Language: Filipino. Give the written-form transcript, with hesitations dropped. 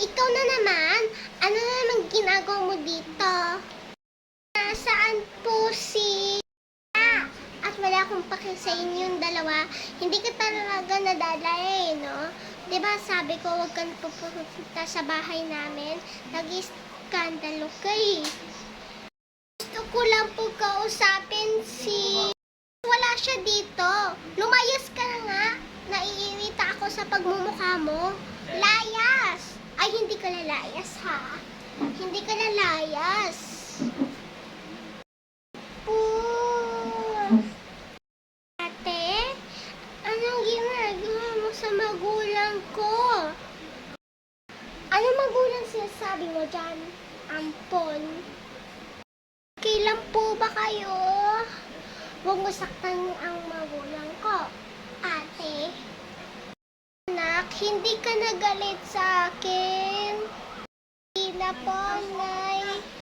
Ikaw na naman? Ano na naman ginagawa mo dito? Nasaan po si... At wala akong pake sa inyong dalawa. Hindi ka talaga nadadala no? Diba sabi ko huwag kang pupunta sa bahay namin? Nag-iskandalo ka eh. Gusto ko lang po kausapin si... Wala siya dito. Lumayas ka na nga. Naiirita ako sa pagmumukha mo. Layas! Ay, hindi ka lalayas ha. Hindi ka lalayas. Ate, anong ginagawa mo sa magulang ko? Ano magulang sinasabi mo dyan? Ampon. Okay lang po ba kayo? Huwag mo saktan ang magulang ko. Ate, anak, hindi ka nagalit sa akin. Hindi na po, na.